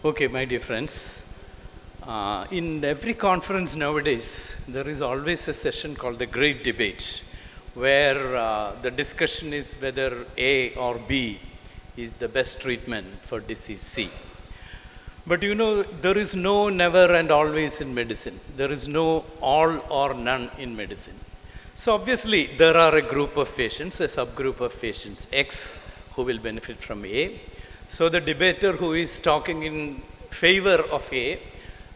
Okay, my dear friends, in every conference nowadays, there is always a session called the Great Debate, where the discussion is whether A or B is the best treatment for disease C. But you know, there is no never and always in medicine. There is no all or none in medicine. So obviously, there are a group of patients, a subgroup of patients, X, who will benefit from A. So the debater who is talking in favor of A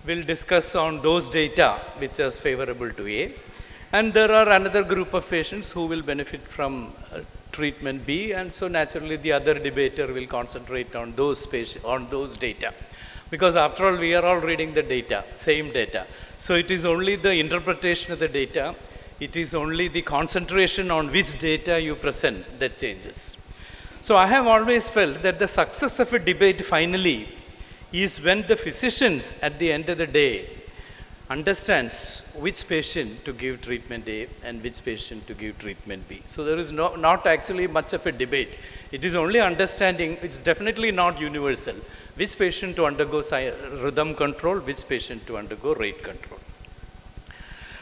will discuss on those data which is favorable to A. And there are another group of patients who will benefit from treatment B, and so naturally the other debater will concentrate on those data. Because after all, we are all reading the data, same data. So it is only the interpretation of the data, it is only the concentration on which data you present that changes. So I have always felt that the success of a debate finally is when the physicians at the end of the day understands which patient to give treatment A and which patient to give treatment B. So there is not actually much of a debate. It is only understanding, it's definitely not universal, which patient to undergo rhythm control, which patient to undergo rate control.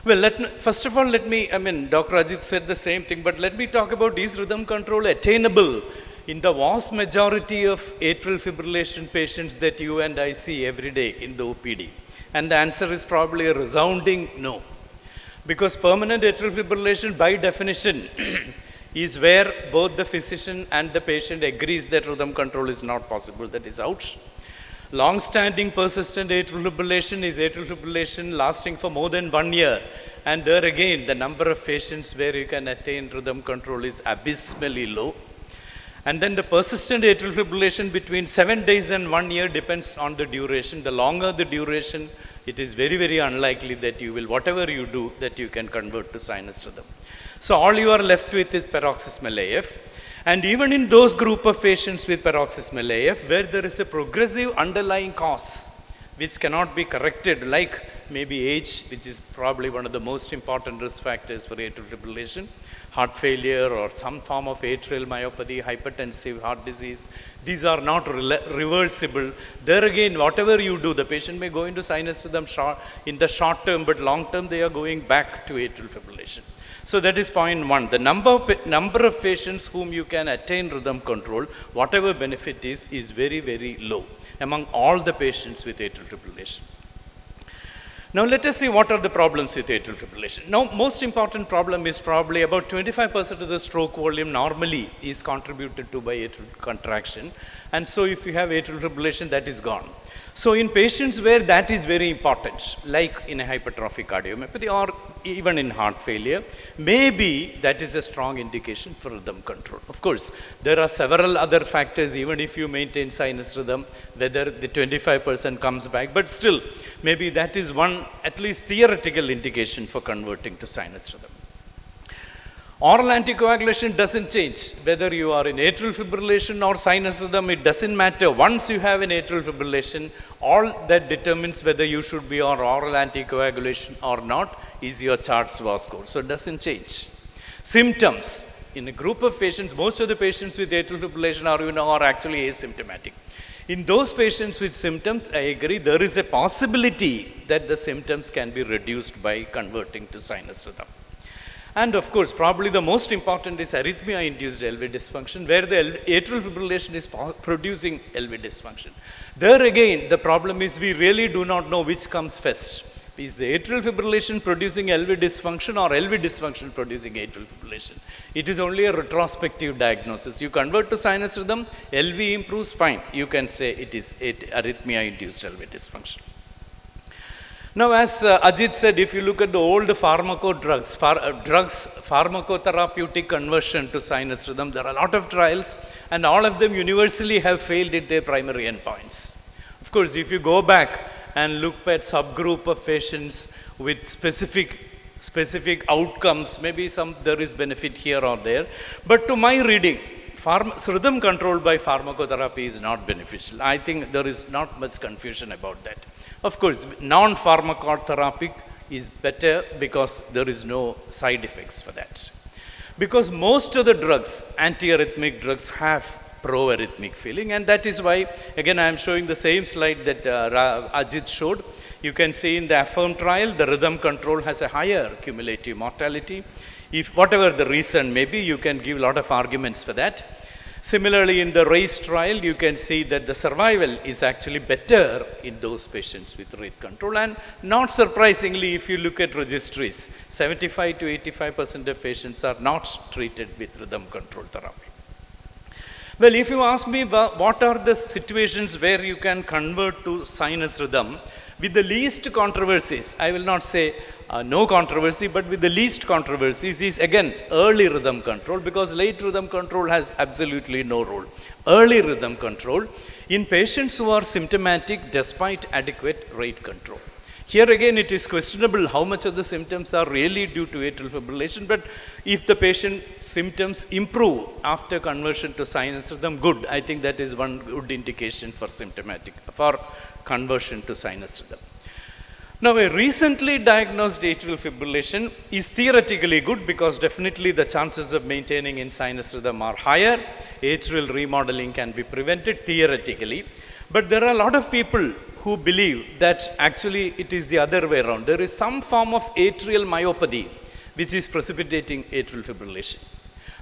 Well, first of all, Dr. Ajit said the same thing, but let me talk about, is rhythm control attainable in the vast majority of atrial fibrillation patients that you and I see every day in the OPD? And the answer is probably a resounding no. Because permanent atrial fibrillation, by definition, is where both the physician and the patient agrees that rhythm control is not possible, that is out. Long-standing persistent atrial fibrillation is atrial fibrillation lasting for more than 1 year. And there again, the number of patients where you can attain rhythm control is abysmally low. And then the persistent atrial fibrillation between 7 days and 1 year depends on the duration. The longer the duration, it is very, very unlikely that you will, whatever you do, that you can convert to sinus rhythm. So all you are left with is paroxysmal AF. And even in those group of patients with paroxysmal AF, where there is a progressive underlying cause, which cannot be corrected, like maybe age, which is probably one of the most important risk factors for atrial fibrillation, heart failure or some form of atrial myopathy, hypertensive heart disease, these are not reversible. There again, whatever you do, the patient may go into sinus rhythm in the short term, but long term they are going back to atrial fibrillation. So that is point one. The number of patients whom you can attain rhythm control, whatever benefit is very, very low among all the patients with atrial fibrillation. Now let us see what are the problems with atrial fibrillation. Now most important problem is probably about 25% of the stroke volume normally is contributed to by atrial contraction. And so if you have atrial fibrillation, that is gone. So in patients where that is very important, like in a hypertrophic cardiomyopathy or even in heart failure, maybe that is a strong indication for rhythm control. Of course, there are several other factors, even if you maintain sinus rhythm, whether the 25% comes back, but still, maybe that is one at least theoretical indication for converting to sinus rhythm. Oral anticoagulation doesn't change. Whether you are in atrial fibrillation or sinus rhythm, it doesn't matter. Once you have an atrial fibrillation, all that determines whether you should be on oral anticoagulation or not is your Charles-Vaux score. So it doesn't change. Symptoms. In a group of patients, most of the patients with atrial fibrillation are actually asymptomatic. In those patients with symptoms, I agree, there is a possibility that the symptoms can be reduced by converting to sinus rhythm. And of course, probably the most important is arrhythmia-induced LV dysfunction, where the atrial fibrillation is producing LV dysfunction. There again, the problem is we really do not know which comes first. Is the atrial fibrillation producing LV dysfunction or LV dysfunction producing atrial fibrillation? It is only a retrospective diagnosis. You convert to sinus rhythm, LV improves, fine. You can say it is arrhythmia-induced LV dysfunction. Now, as Ajit said, if you look at the old pharmacotherapeutic conversion to sinus rhythm, there are a lot of trials, and all of them universally have failed at their primary endpoints. Of course, if you go back and look at subgroup of patients with specific outcomes, maybe there is benefit here or there. But to my reading, rhythm control by pharmacotherapy is not beneficial. I think there is not much confusion about that. Of course, non-pharmacotherapy is better because there is no side effects for that. Because most of the drugs, antiarrhythmic drugs, have pro-arrhythmic feeling, and that is why, again, I am showing the same slide that Ajit showed. You can see in the AFFIRM trial, the rhythm control has a higher cumulative mortality. If whatever the reason may be, you can give a lot of arguments for that. Similarly, in the RAISE trial, you can see that the survival is actually better in those patients with rate control. And not surprisingly, if you look at registries, 75 to 85% of patients are not treated with rhythm control therapy. Well, if you ask me what are the situations where you can convert to sinus rhythm, with the least controversies, I will not say no controversy, but with the least controversies is again early rhythm control, because late rhythm control has absolutely no role. Early rhythm control in patients who are symptomatic despite adequate rate control. Here again it is questionable how much of the symptoms are really due to atrial fibrillation, but if the patient's symptoms improve after conversion to sinus rhythm, good. I think that is one good indication for conversion to sinus rhythm. Now, a recently diagnosed atrial fibrillation is theoretically good because definitely the chances of maintaining in sinus rhythm are higher. Atrial remodeling can be prevented theoretically. But there are a lot of people who believe that actually it is the other way around. There is some form of atrial myopathy which is precipitating atrial fibrillation.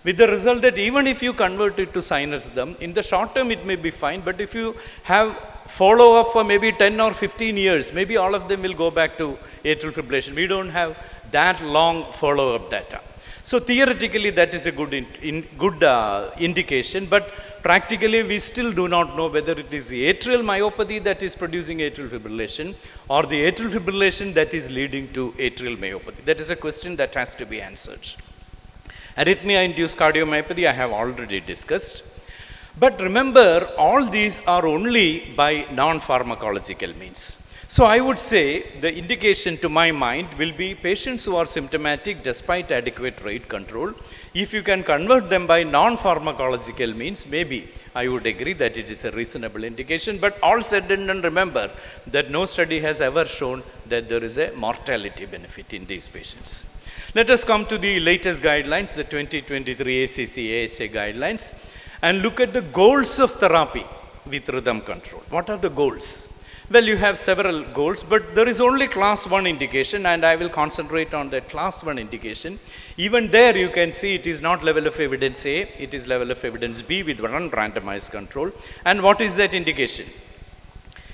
With the result that even if you convert it to sinus rhythm, in the short term it may be fine, but if you have follow up for maybe 10 or 15 years, maybe all of them will go back to atrial fibrillation. We don't have that long follow up data. So theoretically that is a good indication, but practically we still do not know whether it is the atrial myopathy that is producing atrial fibrillation or the atrial fibrillation that is leading to atrial myopathy. That is a question that has to be answered. Arrhythmia-induced cardiomyopathy I have already discussed. But remember, all these are only by non-pharmacological means. So I would say the indication to my mind will be patients who are symptomatic despite adequate rate control. If you can convert them by non-pharmacological means, maybe I would agree that it is a reasonable indication. But all said and done, remember that no study has ever shown that there is a mortality benefit in these patients. Let us come to the latest guidelines, the 2023 ACC-AHA guidelines, and look at the goals of therapy with rhythm control. What are the goals? Well, you have several goals, but there is only class 1 indication, and I will concentrate on that class 1 indication. Even there you can see it is not level of evidence A, it is level of evidence B with one randomized control. And what is that indication?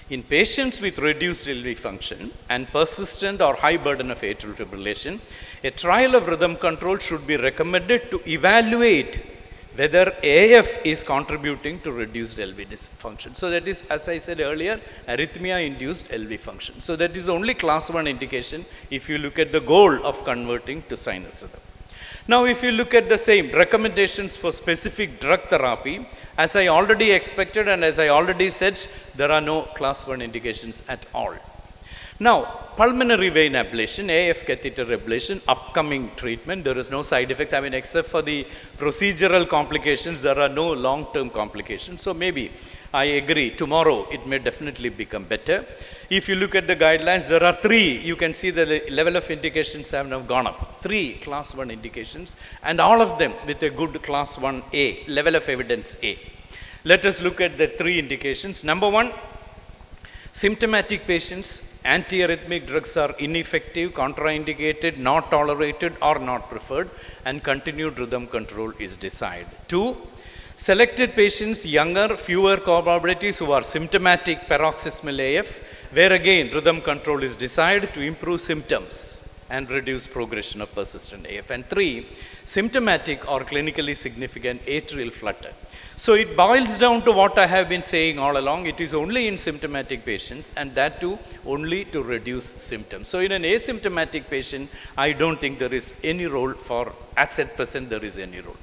In patients with reduced LV function and persistent or high burden of atrial fibrillation, a trial of rhythm control should be recommended to evaluate whether AF is contributing to reduced LV dysfunction. So that is, as I said earlier, arrhythmia-induced LV function. So that is only class 1 indication if you look at the goal of converting to sinus rhythm. Now, if you look at the same recommendations for specific drug therapy, as I already expected and as I already said, there are no class 1 indications at all. Now, pulmonary vein ablation, AF catheter ablation, upcoming treatment, there is no side effects. I mean, except for the procedural complications, there are no long-term complications. So maybe I agree, tomorrow it may definitely become better. If you look at the guidelines, there are 3. You can see the level of indications have now gone up. 3 class 1 indications, and all of them with a good class 1A, level of evidence A. Let us look at the 3 indications. Number 1, symptomatic patients, antiarrhythmic drugs are ineffective, contraindicated, not tolerated or not preferred, and continued rhythm control is desired. 2, selected patients, younger, fewer comorbidities who are symptomatic paroxysmal AF, where again rhythm control is desired to improve symptoms and reduce progression of persistent AF. And 3, symptomatic or clinically significant atrial flutter. So it boils down to what I have been saying all along. It is only in symptomatic patients, and that too only to reduce symptoms. So in an asymptomatic patient, I don't think there is any role for, as at present, there is any role.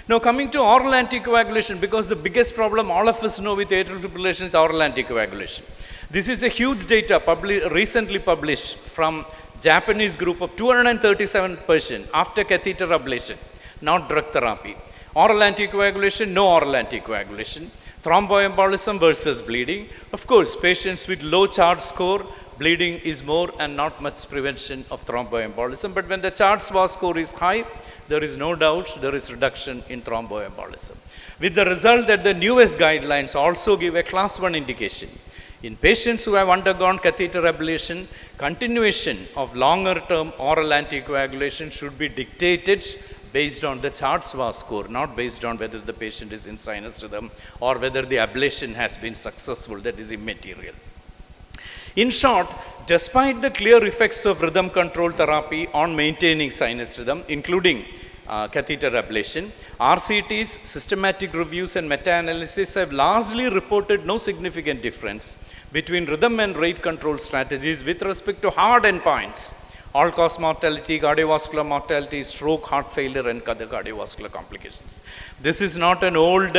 Now coming to oral anticoagulation, because the biggest problem all of us know with atrial fibrillation is oral anticoagulation. This is a huge data recently published from Japanese group of 237 patients after catheter ablation, not drug therapy. Oral anticoagulation, no oral anticoagulation. Thromboembolism versus bleeding. Of course, patients with low charge score, bleeding is more and not much prevention of thromboembolism. But when the charge score is high, there is no doubt there is reduction in thromboembolism. With the result that the newest guidelines also give a class 1 indication. In patients who have undergone catheter ablation, continuation of longer term oral anticoagulation should be dictated based on the CHARTS-VA score, not based on whether the patient is in sinus rhythm or whether the ablation has been successful. That is immaterial. In short, despite the clear effects of rhythm control therapy on maintaining sinus rhythm, including catheter ablation, RCTs, systematic reviews and meta-analysis have largely reported no significant difference between rhythm and rate control strategies with respect to hard endpoints: all-cause mortality, cardiovascular mortality, stroke, heart failure, and other cardiovascular complications. This is not an old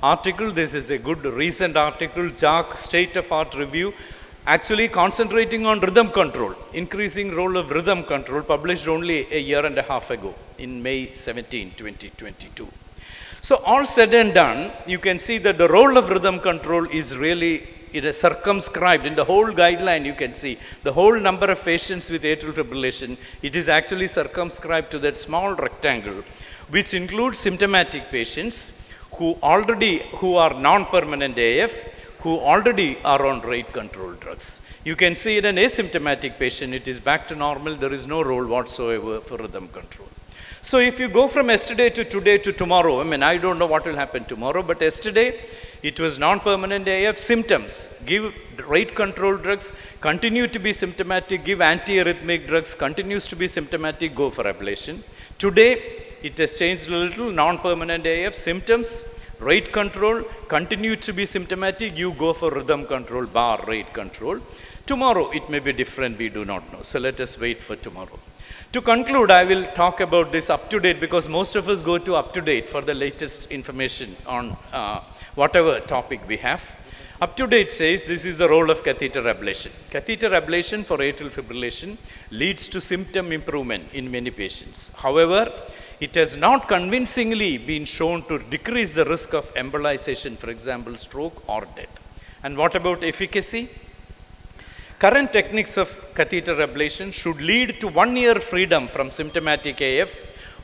article. This is a good recent article, JARC state-of-art review, actually concentrating on rhythm control, increasing role of rhythm control, published only a year and a half ago in May 17, 2022. So all said and done, you can see that the role of rhythm control is really circumscribed in the whole guideline. You can see the whole number of patients with atrial fibrillation, it is actually circumscribed to that small rectangle, which includes symptomatic patients who are non-permanent AF, who already are on rate control drugs. You can see in an asymptomatic patient, it is back to normal. There is no role whatsoever for rhythm control. So if you go from yesterday to today to tomorrow, I don't know what will happen tomorrow, but yesterday it was non-permanent AF symptoms. Give rate control drugs, continue to be symptomatic, give antiarrhythmic drugs, continues to be symptomatic, go for ablation. Today, it has changed a little, non-permanent AF symptoms, rate control, continue to be symptomatic, you go for rhythm control bar rate control. Tomorrow, it may be different, we do not know. So let us wait for tomorrow. To conclude, I will talk about this up-to-date because most of us go to up-to-date for the latest information on whatever topic we have. Up-to-date says this is the role of catheter ablation. Catheter ablation for atrial fibrillation leads to symptom improvement in many patients. However, it has not convincingly been shown to decrease the risk of embolization, for example, stroke or death. And what about efficacy? Current techniques of catheter ablation should lead to 1 year freedom from symptomatic AF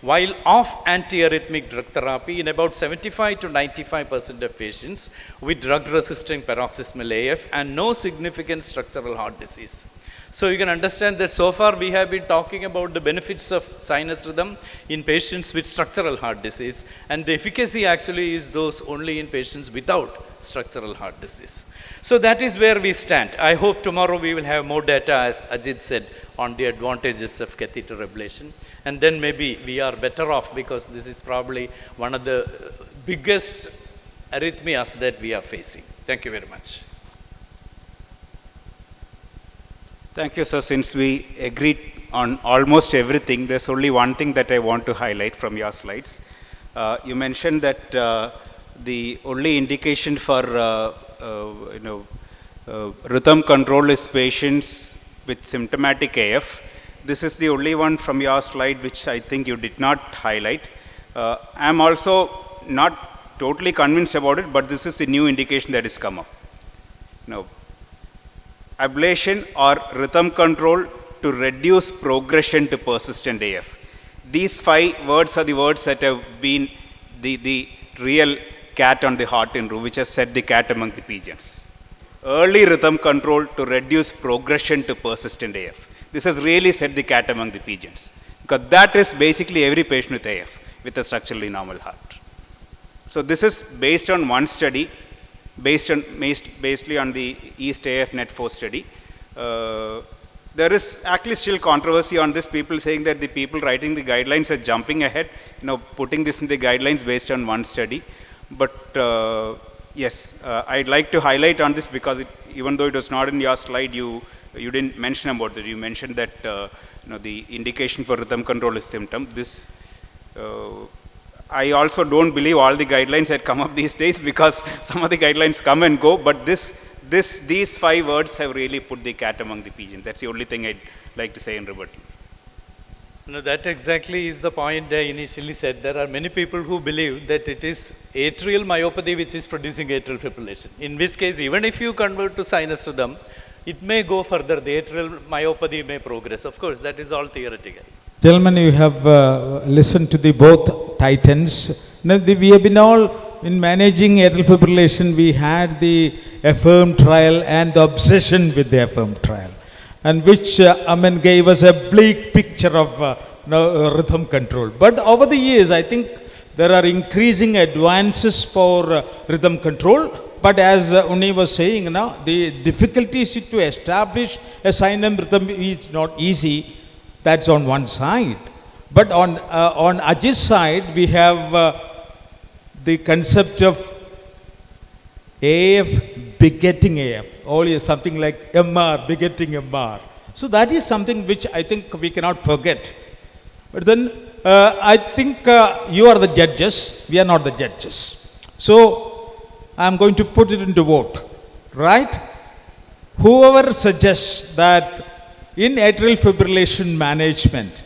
while off antiarrhythmic drug therapy in about 75 to 95% of patients with drug-resistant paroxysmal AF and no significant structural heart disease. So you can understand that so far we have been talking about the benefits of sinus rhythm in patients with structural heart disease, and the efficacy actually is those only in patients without structural heart disease. So that is where we stand. I hope tomorrow we will have more data, as Ajit said, on the advantages of catheter ablation. And then maybe we are better off because this is probably one of the biggest arrhythmias that we are facing. Thank you very much. Thank you, sir. Since we agreed on almost everything, there's only one thing that I want to highlight from your slides. You mentioned that the only indication for rhythm control is patients with symptomatic AF. This is the only one from your slide which I think you did not highlight. I'm also not totally convinced about it, but this is the new indication that has come up. Ablation or rhythm control to reduce progression to persistent AF. These 5 words are the words that have been the real cat on the hot tin roof, which has set the cat among the pigeons. Early rhythm control to reduce progression to persistent AF. This has really set the cat among the pigeons, because that is basically every patient with AF with a structurally normal heart. So this is based on one study, basically on the East AF Net 4 study. There is actually still controversy on this, people saying that the people writing the guidelines are jumping ahead, putting this in the guidelines based on one study. But yes, I'd like to highlight on this because even though it was not in your slide, you didn't mention about it. You mentioned that the indication for rhythm control is symptom. This I also don't believe all the guidelines that come up these days, because some of the guidelines come and go, but these 5 words have really put the cat among the pigeons. That's the only thing I'd like to say in rebuttal. No, that exactly is the point I initially said. There are many people who believe that it is atrial myopathy which is producing atrial fibrillation. In which case, even if you convert to sinus rhythm, it may go further. The atrial myopathy may progress. Of course, that is all theoretical. Gentlemen, you have listened to the both titans. Now, we have been all in managing atrial fibrillation. We had the affirm trial and the obsession with the affirm trial, and which gave us a bleak picture of rhythm control. But over the years, I think there are increasing advances for rhythm control. But as Unni was saying, now the difficulties to establish a sinum rhythm is not easy. That's on one side. But on Ajit's side, we have the concept of AF begetting AF, or something like MR begetting MR. So that is something which I think we cannot forget. But then I think you are the judges, we are not the judges. So I am going to put it into vote, right? Whoever suggests that in atrial fibrillation management,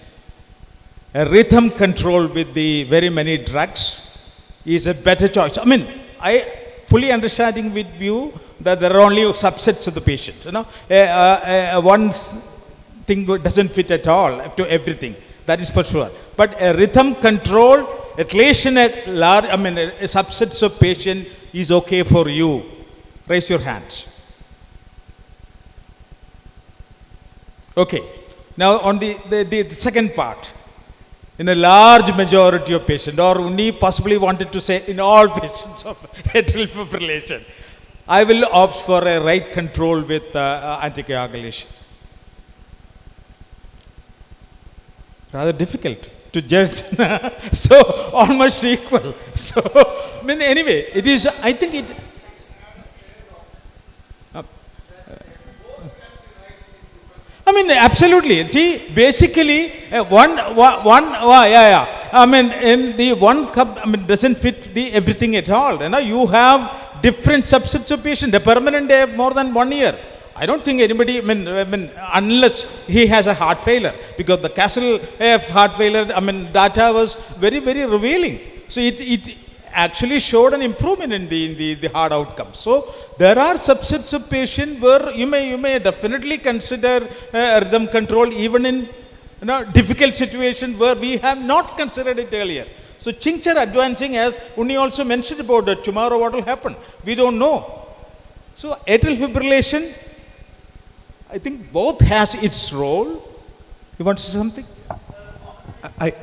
a rhythm control with the very many drugs is a better choice. I mean, I fully understanding with you that there are only subsets of the patient. One thing doesn't fit at all to everything. That is for sure. But a rhythm control, at least in a subsets of patient is okay for you. Raise your hands. Okay. Now on the second part, in a large majority of patients, or Unni possibly wanted to say in all patients of atrial fibrillation, I will opt for a right control with anticoagulation. Rather difficult to judge. So almost equal. So anyway, it is. I think it. Absolutely. See, basically, in the one cup, doesn't fit the everything at all. You have different subsets of patients. A permanent they have more than 1 year. I don't think anybody, unless he has a heart failure, because the Castle heart failure, data was very, very revealing. So it actually showed an improvement in the hard outcomes. So there are subsets of patients where you may definitely consider rhythm control even in difficult situations where we have not considered it earlier. So things are advancing, as Unni also mentioned about that. Tomorrow what will happen? We don't know. So atrial fibrillation, I think both has its role. You want to say something? I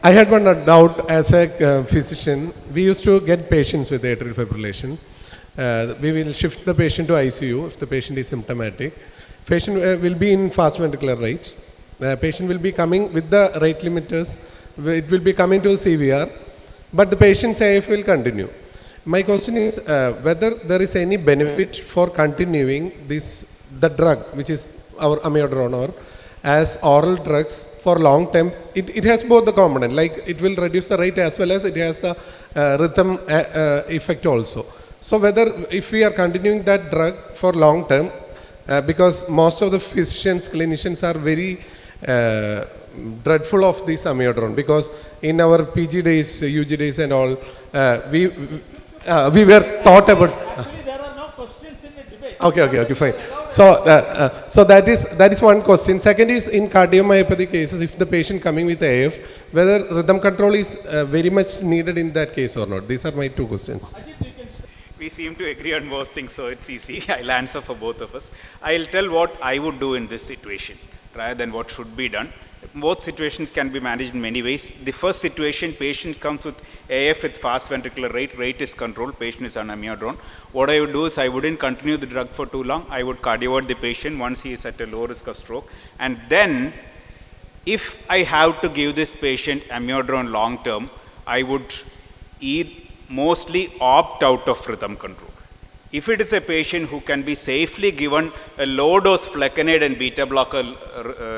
had one doubt as a physician. We used to get patients with atrial fibrillation. We will shift the patient to ICU if the patient is symptomatic. Patient will be in fast ventricular rate. The patient will be coming with the rate limiters. It will be coming to CVR, but the patient's AF will continue. My question is whether there is any benefit for continuing the drug, which is our amiodarone, or as oral drugs for long term. It has both the component, like it will reduce the rate as well as it has the rhythm effect also. So whether if we are continuing that drug for long term, because most of the physicians, clinicians are very dreadful of this amiodarone, because in our PG days, UG days and all, we were taught about. Actually, there are no questions in the debate. Okay, fine. So that is one question. Second is, in cardiomyopathy cases, if the patient coming with AF, whether rhythm control is very much needed in that case or not. These are my two questions. We seem to agree on most things, so it's easy. I'll answer for both of us. I'll tell what I would do in this situation rather than what should be done. Both situations can be managed in many ways. The first situation, patient comes with AF with fast ventricular rate is controlled, patient is on amiodarone. What I would do is I wouldn't continue the drug for too long. I would cardiovert the patient once he is at a low risk of stroke. And then, if I have to give this patient amiodarone long term, I would mostly opt out of rhythm control. If it is a patient who can be safely given a low dose flecainide and beta blocker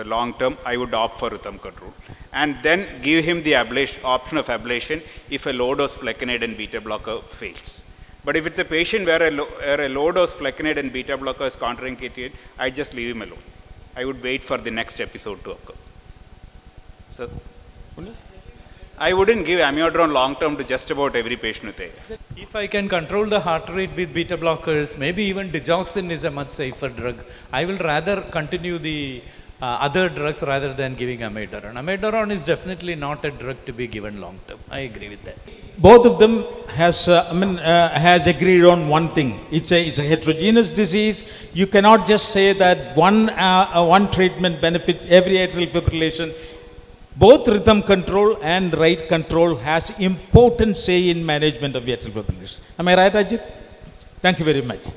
long term, I would opt for rhythm control. And then give him the option of ablation if a low dose flecainide and beta blocker fails. But if it's a patient where a low dose flecainide and beta blocker is contraindicated, I just leave him alone. I would wait for the next episode to occur. So, I wouldn't give amiodarone long term to just about every patient with AF. If I can control the heart rate with beta blockers, maybe even digoxin is a much safer drug. I will rather continue the other drugs rather than giving amiodarone. Amiodarone is definitely not a drug to be given long term. I agree with that. Both of them has agreed on one thing. It's a heterogeneous disease. You cannot just say that one treatment benefits every atrial fibrillation. Both rhythm control and right control has important say in management of atrial fibrillation. Am I right, Ajit? Thank you very much.